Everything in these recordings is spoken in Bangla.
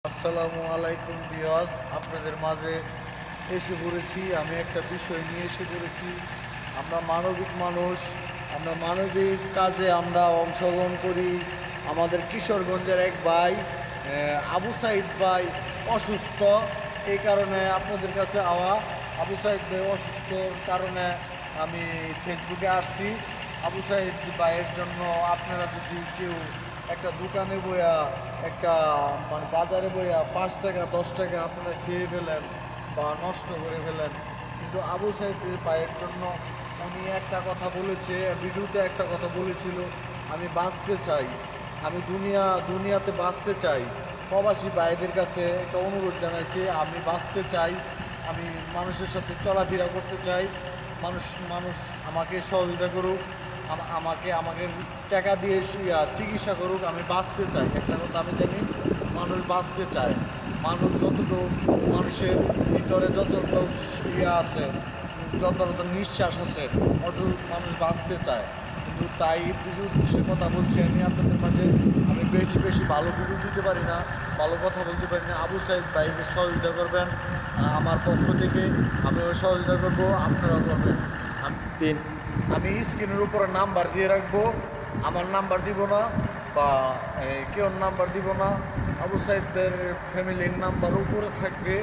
আসসালামু আলাইকুম ভিউয়ার্স, আপনাদের মাঝে এসে পড়েছি। আমি একটা বিষয় নিয়ে এসে পড়েছি। আমরা মানবিক মানুষ, আমরা মানবিক কাজে আমরা অংশগ্রহণ করি। আমাদের কিশোরগঞ্জের এক ভাই আবু সাইদ ভাই অসুস্থ, এই কারণে আপনাদের কাছে আবু সাইদ ভাই অসুস্থর কারণে আমি ফেসবুকে আসছি। আবু সাইদ ভাইয়ের জন্য আপনারা যদি কেউ একটা দোকানে বইয়া একটা মানে বাজারে বইয়া 5 টাকা 10 টাকা আপনারা খেয়ে ফেলেন বা নষ্ট করে ফেলেন, কিন্তু আবু সাইদের ভাইয়ের জন্য উনি একটা কথা বলেছে, ভিডিওতে একটা কথা বলেছিল, আমি বাঁচতে চাই, আমি দুনিয়াতে বাঁচতে চাই। প্রবাসী ভাইদের কাছে একটা অনুরোধ জানাইছি, আমি বাঁচতে চাই, আমি মানুষের সাথে চলাফেরা করতে চাই, মানুষ মানুষ আমাকে সহযোগিতা করুক, আমাকে আমাকে টাকা দিয়ে চিকিৎসা করুক, আমি বাঁচতে চাই। একটা কথা আমি জানি, মানুষ বাঁচতে চায়। মানুষ যতটুকু মানুষের ভিতরে যতটুকু আছে, যতটা নিঃশ্বাস আছে, অত মানুষ বাঁচতে চায়। কিন্তু তাই উদ্দেশ্যে কথা বলছি আমি আপনাদের মাঝে। আমি বেশি বেশি ভালো ভিডিও দিতে পারি না, ভালো কথা বলতে পারি না। আবু সাইদ ভাইকে সহযোগিতা করবেন, আমার পক্ষ থেকে আমিও সহযোগিতা করবো, আপনারাও করবেন। তিন আমি স্ক্রিনের উপরে নাম্বার দিয়ে রাখবো, আমার নাম্বার দিব না বা কেউ নাম্বার দিব না। আবু সাইদের ফ্যামিলির নাম্বার উপরে থাকবে,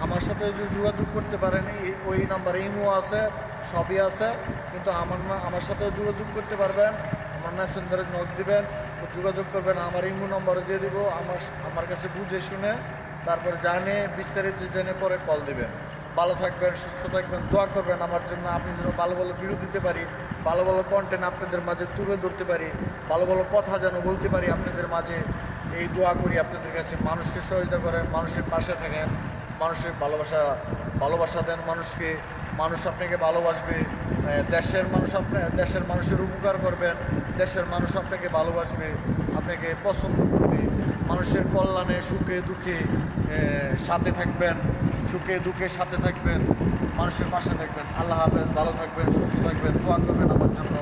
আমার সাথে যদি যোগাযোগ করতে পারেন ওই নাম্বারে ইমো আছে, সবই আছে, কিন্তু আমার সাথেও যোগাযোগ করতে পারবেন। আমার মেসেঞ্জারে নক দিবেন, যোগাযোগ করবেন, আমার ইমো নাম্বারে দিয়ে দিব। আমার কাছে বুঝে শুনে তারপর জানে বিস্তারিত জেনে পরে কল দিবেন। ভালো থাকবেন, সুস্থ থাকবেন, দোয়া করবেন আমার জন্য, আপনি যেন ভালো ভালো ভিডিও দিতে পারি, ভালো ভালো কন্টেন্ট আপনাদের মাঝে তুলে ধরতে পারি, ভালো ভালো কথা যেন বলতে পারি আপনাদের মাঝে। এই দোয়া করি আপনাদের কাছে। মানুষকে সহযোগিতা করেন, মানুষের পাশে থাকেন, মানুষের ভালোবাসা দেন মানুষকে, মানুষ আপনাকে ভালোবাসবে। দেশের মানুষের উপকার করবেন, দেশের মানুষ আপনাকে ভালোবাসবে, আপনাকে পছন্দ করবে। মানুষের কল্যাণে সুখে দুঃখে সাথে থাকবেন, সুখে দুঃখে সাথে থাকবেন, মানুষের পাশে থাকবেন। আল্লাহ হাফেজ, ভালো থাকবেন, সুস্থ থাকবেন, দোয়া করবেন আমার জন্য।